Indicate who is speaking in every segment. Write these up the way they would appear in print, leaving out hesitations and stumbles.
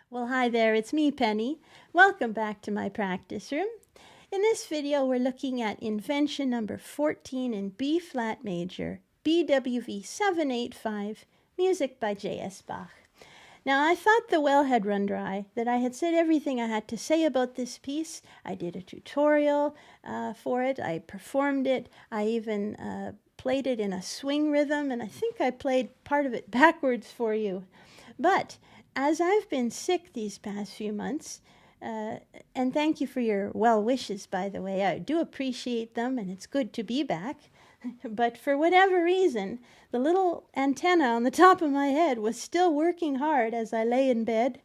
Speaker 1: Well, hi there, it's me, Penny. Welcome back to my practice room. In this video, we're looking at invention number 14 in B flat major, BWV 785, music by J.S. Bach. Now, I thought the well had run dry, that I had said everything I had to say about this piece. I did a tutorial for it, I performed it, I even played it in a swing rhythm, and I think I played part of it backwards for you. But as I've been sick these past few months, and thank you for your well wishes, by the way, I do appreciate them, and it's good to be back. But for whatever reason, the little antenna on the top of my head was still working hard as I lay in bed,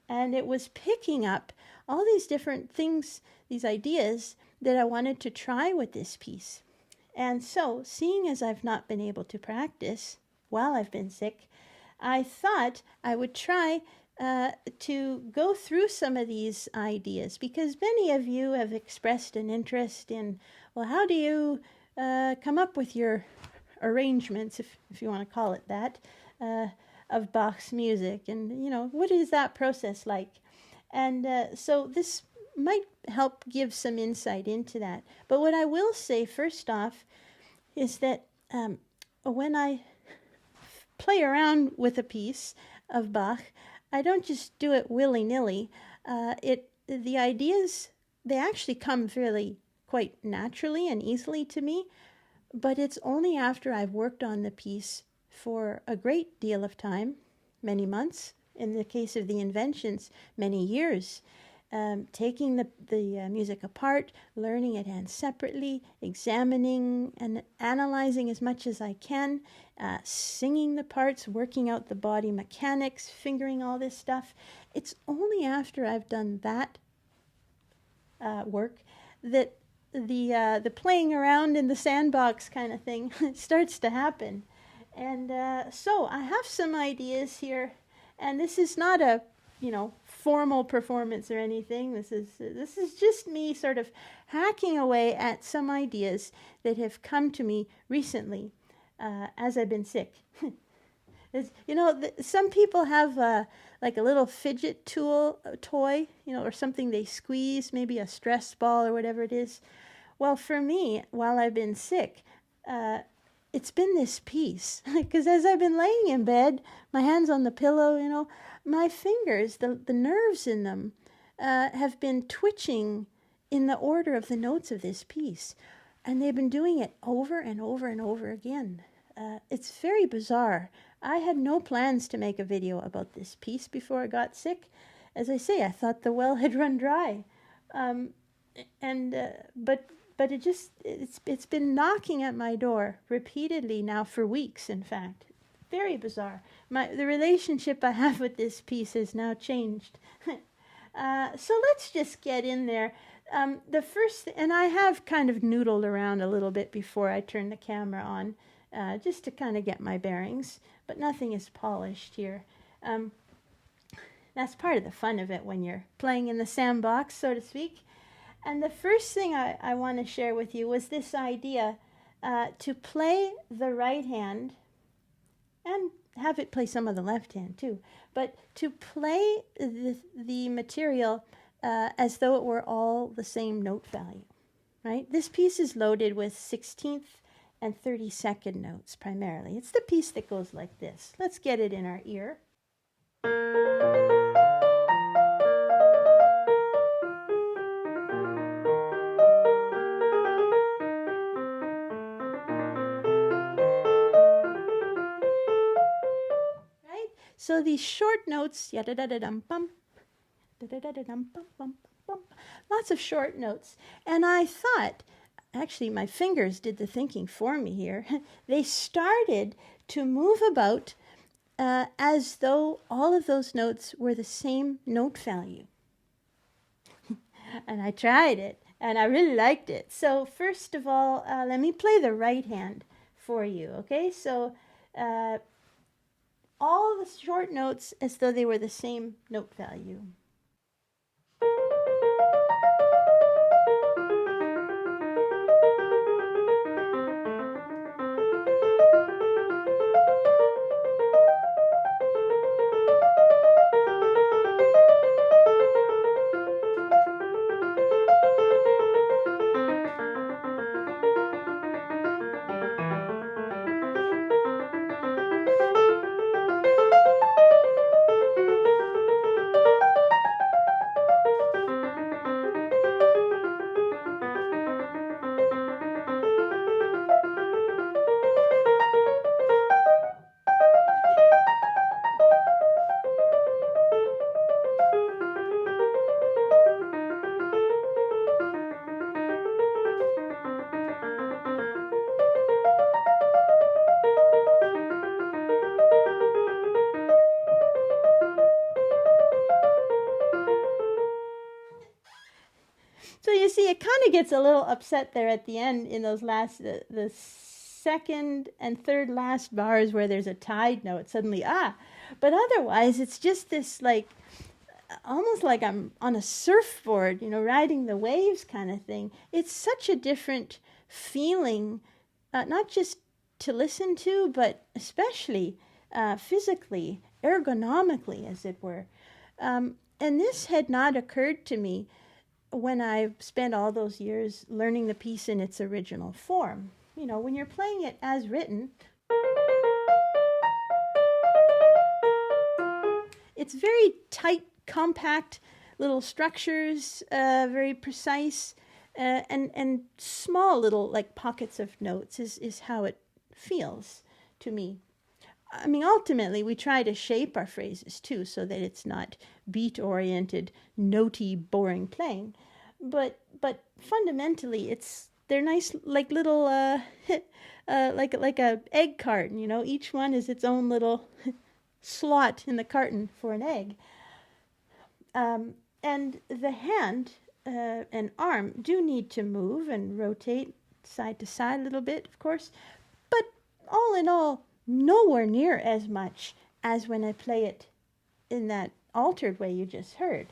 Speaker 1: and it was picking up all these different things, these ideas that I wanted to try with this piece. And so, seeing as I've not been able to practice while I've been sick, I thought I would try to go through some of these ideas, because many of you have expressed an interest in, well, how do you come up with your arrangements, if you want to call it that, of Bach's music, and what is that process like? And so this might help give some insight into that. But what I will say first off is that when I play around with a piece of Bach, I don't just do it willy-nilly. The ideas, they actually come fairly quite naturally and easily to me, but it's only after I've worked on the piece for a great deal of time, many months, in the case of the inventions, many years, taking the music apart, learning it and separately, examining and analyzing as much as I can, singing the parts, working out the body mechanics, fingering all this stuff. It's only after I've done that work that the playing around in the sandbox kind of thing starts to happen. And so I have some ideas here, and this is not a formal performance or anything. This is just me sort of hacking away at some ideas that have come to me recently as I've been sick. Some people have like a little fidget toy, or something they squeeze, maybe a stress ball or whatever it is. Well, for me, while I've been sick, it's been this piece, because as I've been laying in bed, my hands on the pillow, my fingers, the nerves in them, have been twitching in the order of the notes of this piece. And they've been doing it over and over and over again. It's very bizarre. I had no plans to make a video about this piece before I got sick. As I say, I thought the well had run dry. But it's been knocking at my door repeatedly now for weeks, in fact. Very bizarre. The relationship I have with this piece has now changed. So let's just get in there. The first, and I have kind of noodled around a little bit before I turn the camera on, just to kind of get my bearings, but nothing is polished here. That's part of the fun of it when you're playing in the sandbox, so to speak. And the first thing I want to share with you was this idea to play the right hand and have it play some of the left hand too, but to play the material as though it were all the same note value, right? This piece is loaded with 16th and 32nd notes primarily. It's the piece that goes like this. Let's get it in our ear. So these short notes, yada-da-da-dum-bum, da-da-da-da-dum-bum-bum, lots of short notes. And I thought, actually my fingers did the thinking for me here, they started to move about as though all of those notes were the same note value. And I tried it, and I really liked it. So first of all, let me play the right hand for you, okay? So all the short notes as though they were the same note value. So you see, it kind of gets a little upset there at the end in those last, the second and third last bars where there's a tied note. Suddenly, but otherwise it's just this like, almost like I'm on a surfboard, riding the waves kind of thing. It's such a different feeling, not just to listen to, but especially physically, ergonomically, as it were. And this had not occurred to me when I spent all those years learning the piece in its original form. When you're playing it as written, it's very tight, compact little structures, very precise, and small little like pockets of notes is how it feels to me. I mean, ultimately, we try to shape our phrases too so that it's not beat-oriented, notey, boring playing. But fundamentally, they're nice, like little, like a egg carton. Each one is its own little slot in the carton for an egg. And the hand and arm do need to move and rotate side to side a little bit, of course, but all in all, nowhere near as much as when I play it in that altered way you just heard.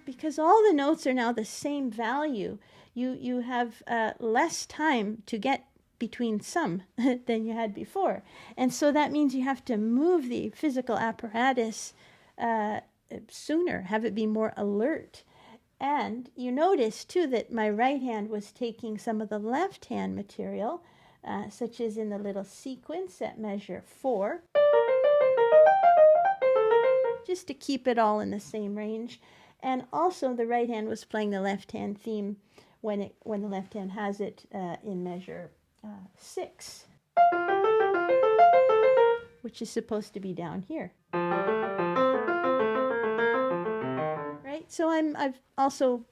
Speaker 1: Because all the notes are now the same value, you have less time to get between some than you had before. And so that means you have to move the physical apparatus sooner, have it be more alert. And you notice too that my right hand was taking some of the left hand material, such as in the little sequence at measure 4, just to keep it all in the same range. And also the right hand was playing the left hand theme when the left hand has it in measure 6, which is supposed to be down here. Right? So I've also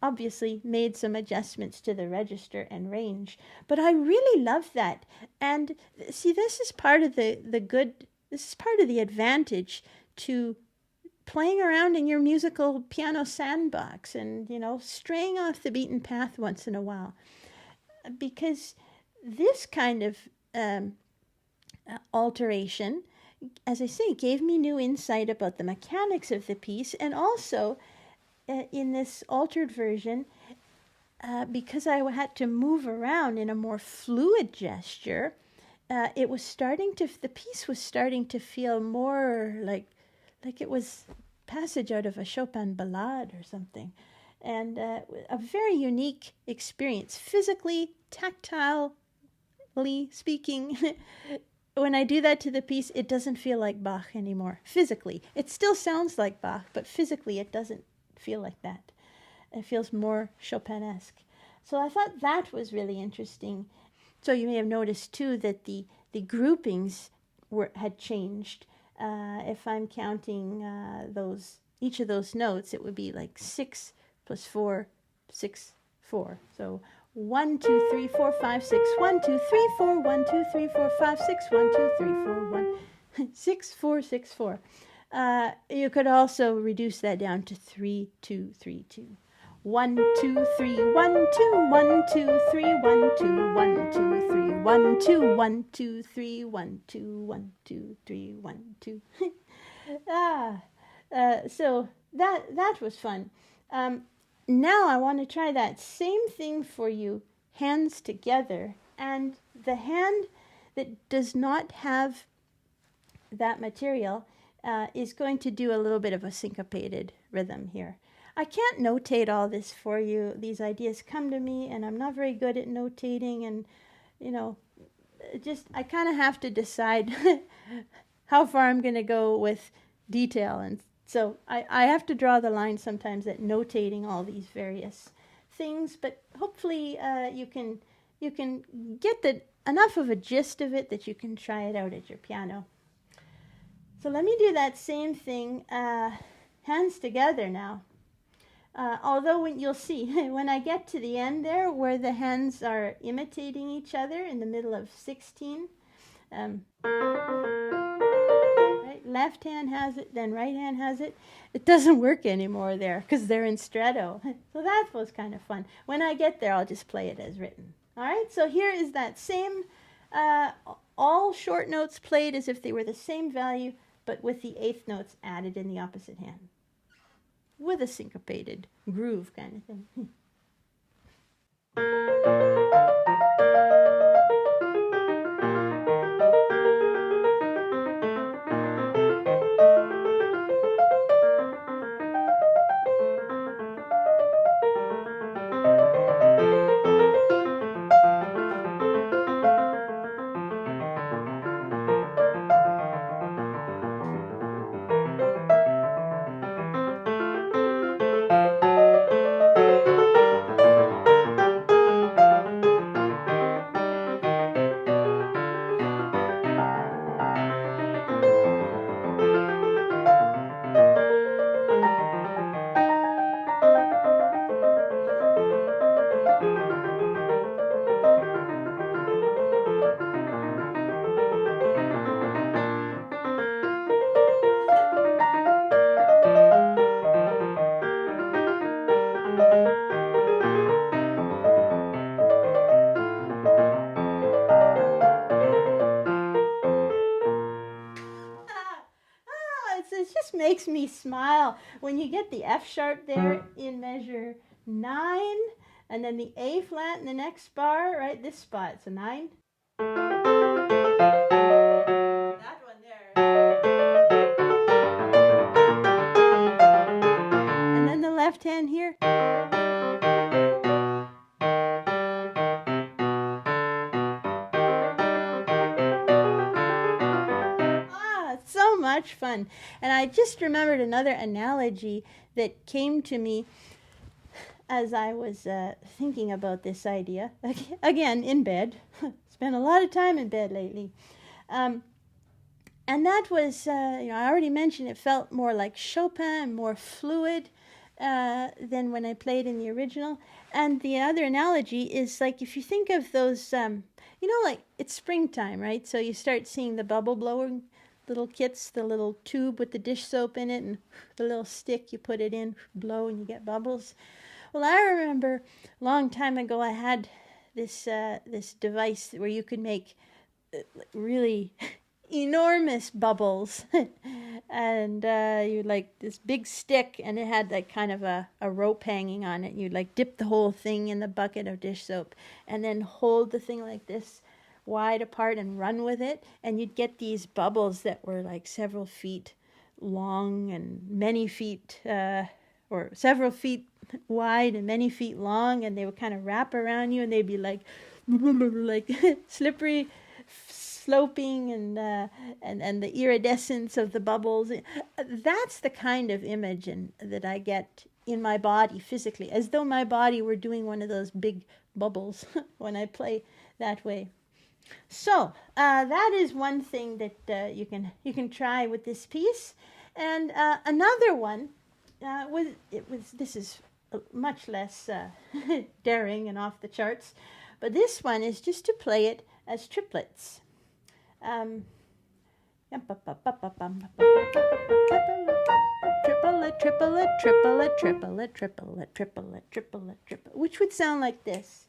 Speaker 1: obviously made some adjustments to the register and range, but I really love that. And see, this is part of the advantage to playing around in your musical piano sandbox and, straying off the beaten path once in a while. Because this kind of alteration, as I say, gave me new insight about the mechanics of the piece, and also in this altered version, because I had to move around in a more fluid gesture, the piece was starting to feel more like it was passage out of a Chopin ballade or something. And a very unique experience, physically, tactilely speaking. When I do that to the piece, it doesn't feel like Bach anymore, physically. It still sounds like Bach, but physically it doesn't feel like that. It feels more Chopin-esque. So I thought that was really interesting. So you may have noticed too that the groupings had changed. If I'm counting each of those notes, it would be like 6 plus 4, 6, 4. So 1, 2, 3, 4, 5, 6, 1, 2, 3, 4, 1, 2, 3, 4, 5, 6, 1, 2, 3, 4, 1, 6, 4, 6, 4. You could also reduce that down to 3, 2, 3, 2. 1, 2, 3, 1, 2, 1, 2, 3, 1, 2, 1, 2, 3, 1, 2, 1, 2, 3, 1, 2, 1, 2, 3, 1, 2. So that was fun. Now I want to try that same thing for you, hands together. And the hand that does not have that material is going to do a little bit of a syncopated rhythm here. I can't notate all this for you. These ideas come to me, and I'm not very good at notating, and, I kind of have to decide how far I'm going to go with detail. And so I have to draw the line sometimes at notating all these various things, but hopefully you can get enough of a gist of it that you can try it out at your piano. So let me do that same thing, hands together now. Although when you'll see, when I get to the end there, where the hands are imitating each other in the middle of 16, right? right? Left hand has it, then right hand has it. It doesn't work anymore there because they're in stretto. So that was kind of fun. When I get there, I'll just play it as written. All right, so here is that same, all short notes played as if they were the same value, but with the eighth notes added in the opposite hand, with a syncopated groove kind of thing. It just makes me smile when you get the F sharp there in measure 9, and then the A flat in the next bar, right? This spot, so 9. That one there. And then the left hand here. So much fun. And I just remembered another analogy that came to me as I was thinking about this idea. Again, in bed. Spent a lot of time in bed lately. And that was, I already mentioned it felt more like Chopin, more fluid than when I played in the original. And the other analogy is like if you think of those, like it's springtime, right? So you start seeing the bubble blowing little kits, the little tube with the dish soap in it, and the little stick you put it in, blow, and you get bubbles. Well, I remember a long time ago I had this device where you could make really enormous bubbles, and you'd like this big stick, and it had like kind of a rope hanging on it. You'd like dip the whole thing in the bucket of dish soap, and then hold the thing like this wide apart and run with it, and you'd get these bubbles that were like several feet long and many feet or several feet wide and many feet long, and they would kind of wrap around you, and they'd be like slippery, sloping, and the iridescence of the bubbles. That's the kind of image that I get in my body physically, as though my body were doing one of those big bubbles when I play that way. So that is one thing that you can try with this piece, and another one this is much less daring and off the charts, but this one is just to play it as triplets. Triplet, triplet, triplet, triplet, triplet, triplet, triplet, triplet, which would sound like this.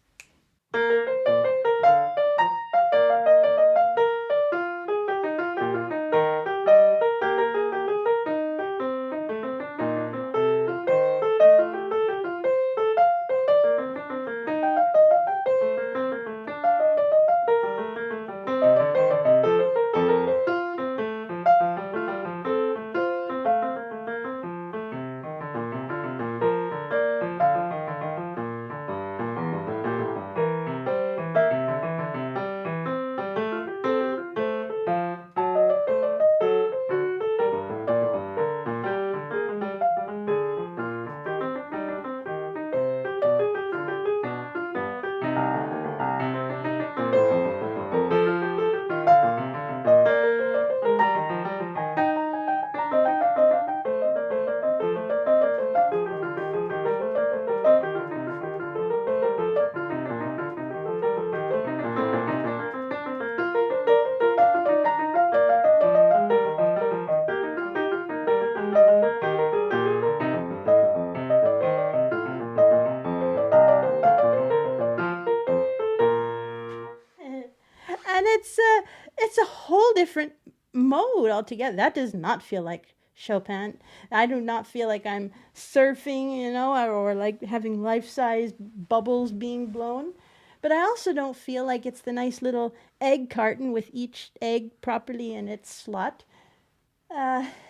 Speaker 1: it's a whole different mode altogether. That does not feel like Chopin. I do not feel like I'm surfing, or like having life-size bubbles being blown. But I also don't feel like it's the nice little egg carton with each egg properly in its slot.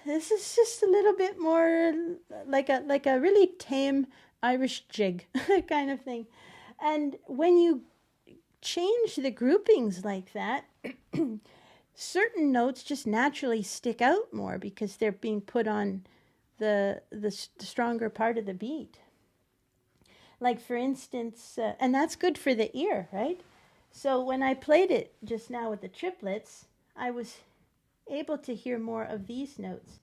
Speaker 1: This is just a little bit more like a really tame Irish jig kind of thing. And when you change the groupings like that, certain notes just naturally stick out more because they're being put on the stronger part of the beat. Like for instance, and that's good for the ear, right? So when I played it just now with the triplets, I was able to hear more of these notes.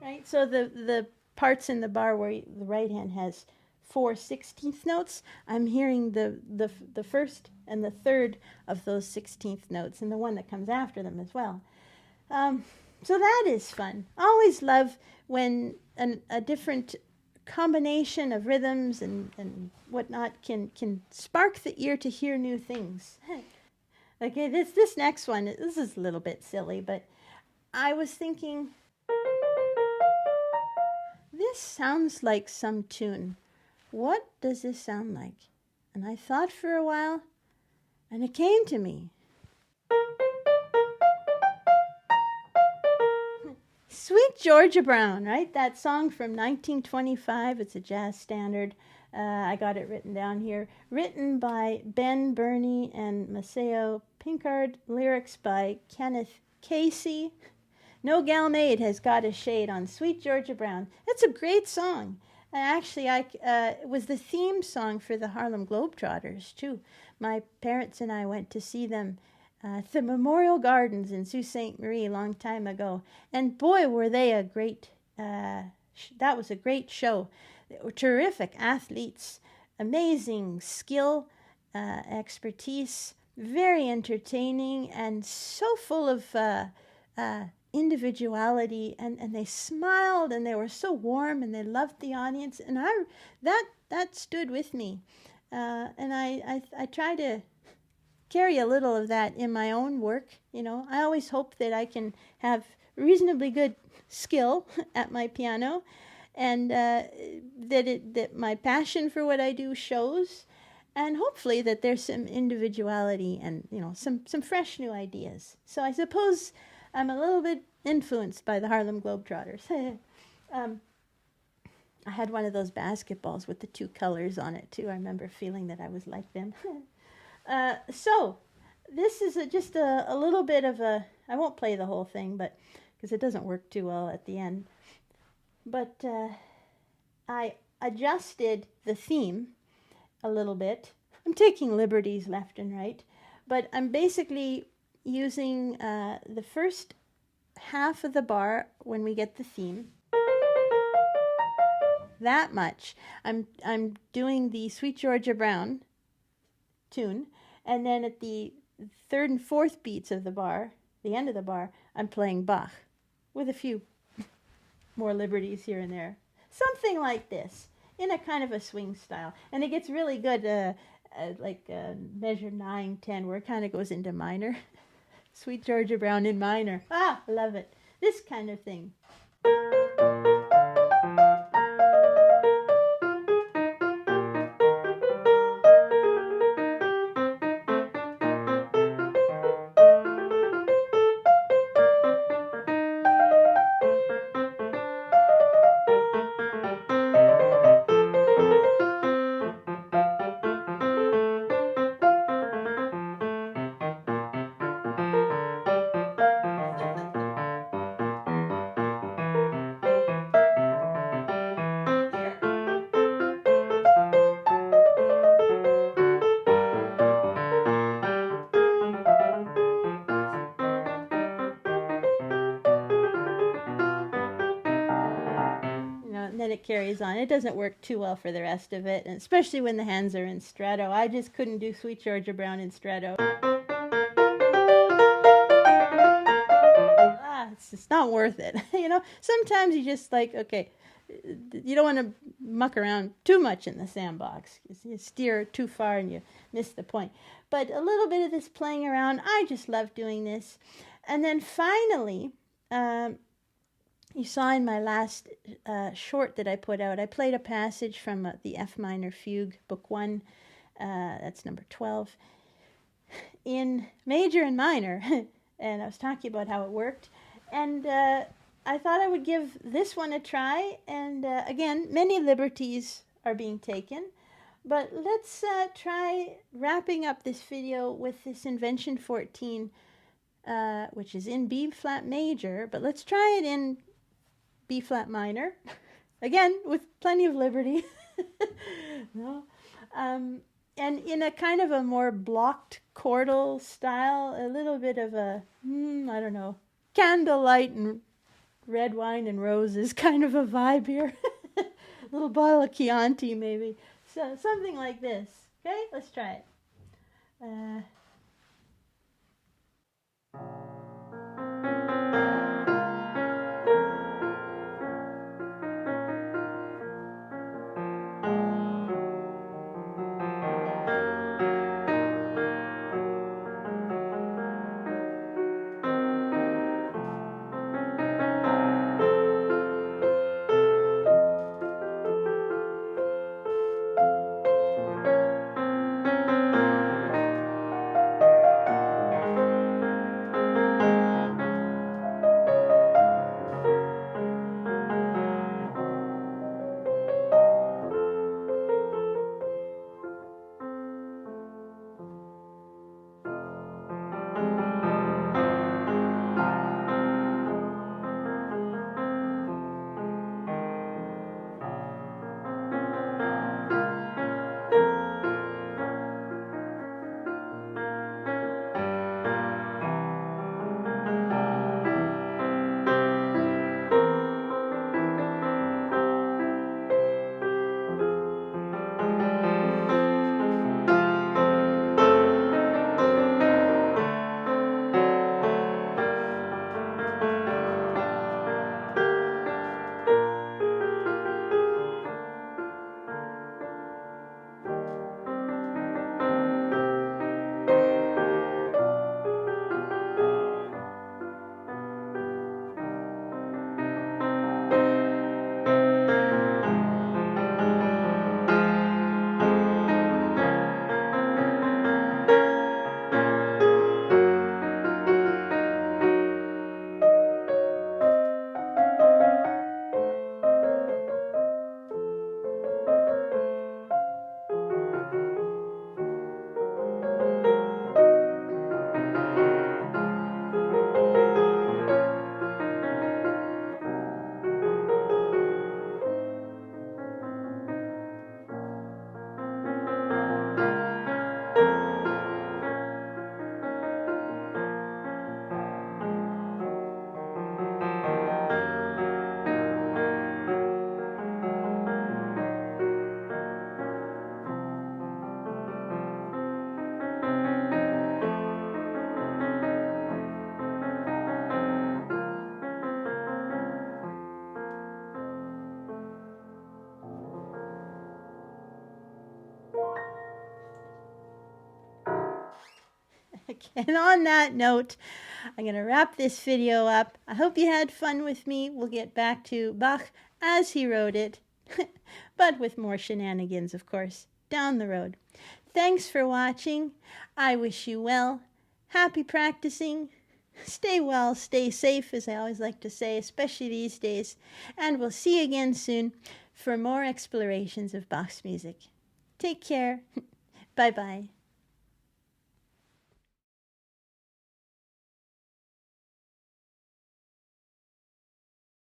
Speaker 1: Right? So the parts in the bar where the right hand has 4 16th notes, I'm hearing the first and the third of those 16th notes and the one that comes after them as well. So that is fun. I always love when a different combination of rhythms and whatnot can spark the ear to hear new things. Okay, this next one, this is a little bit silly, but I was thinking, this sounds like some tune. What does this sound like? And I thought for a while, and it came to me. Sweet Georgia Brown, right? That song from 1925. It's a jazz standard. I got it written down here. Written by Ben Burney and Maceo Pinkard. Lyrics by Kenneth Casey. No Gal Maid has got a shade on Sweet Georgia Brown. It's a great song. And actually, it was the theme song for the Harlem Globetrotters, too. My parents and I went to see them at the Memorial Gardens in Sault Ste. Marie a long time ago. And boy, were they a great, that was a great show. They were terrific athletes, amazing skill, expertise, very entertaining, and so full of individuality, and they smiled, and they were so warm, and they loved the audience, and that stood with me, and I try to carry a little of that in my own work. I always hope that I can have reasonably good skill at my piano, and that my passion for what I do shows, and hopefully that there's some individuality and some fresh new ideas. So I suppose I'm a little bit influenced by the Harlem Globetrotters. I had one of those basketballs with the 2 colors on it too. I remember feeling that I was like them. So this is just a little bit of I won't play the whole thing, but because it doesn't work too well at the end. But I adjusted the theme a little bit. I'm taking liberties left and right, but I'm basically using the first half of the bar when we get the theme. That much. I'm doing the Sweet Georgia Brown tune, and then at the 3rd and 4th beats of the bar, the end of the bar, I'm playing Bach with a few more liberties here and there. Something like this, in a kind of a swing style. And it gets really good, measure 9, 10, where it kind of goes into minor. Sweet Georgia Brown in minor. I love it. This kind of thing. Then it carries on. It doesn't work too well for the rest of it, and especially when the hands are in stretto. I just couldn't do Sweet Georgia Brown in stretto. It's not worth it. Sometimes you just like, okay, you don't want to muck around too much in the sandbox. You steer too far and you miss the point. But a little bit of this playing around, I just love doing this. And then finally, you saw in my last short that I put out, I played a passage from the F minor fugue, book 1, that's number 12, in major and minor. And I was talking about how it worked. And I thought I would give this one a try. And again, many liberties are being taken. But let's try wrapping up this video with this Invention 14, which is in B flat major. But let's try it in B flat minor. Again, with plenty of liberty. No. And in a kind of a more blocked chordal style, a little bit of a, I don't know, candlelight and red wine and roses kind of a vibe here. A little bottle of Chianti maybe. So something like this. Okay, let's try it. And on that note, I'm going to wrap this video up. I hope you had fun with me. We'll get back to Bach as he wrote it, but with more shenanigans, of course, down the road. Thanks for watching. I wish you well. Happy practicing. Stay well, stay safe, as I always like to say, especially these days. And we'll see you again soon for more explorations of Bach's music. Take care. Bye-bye.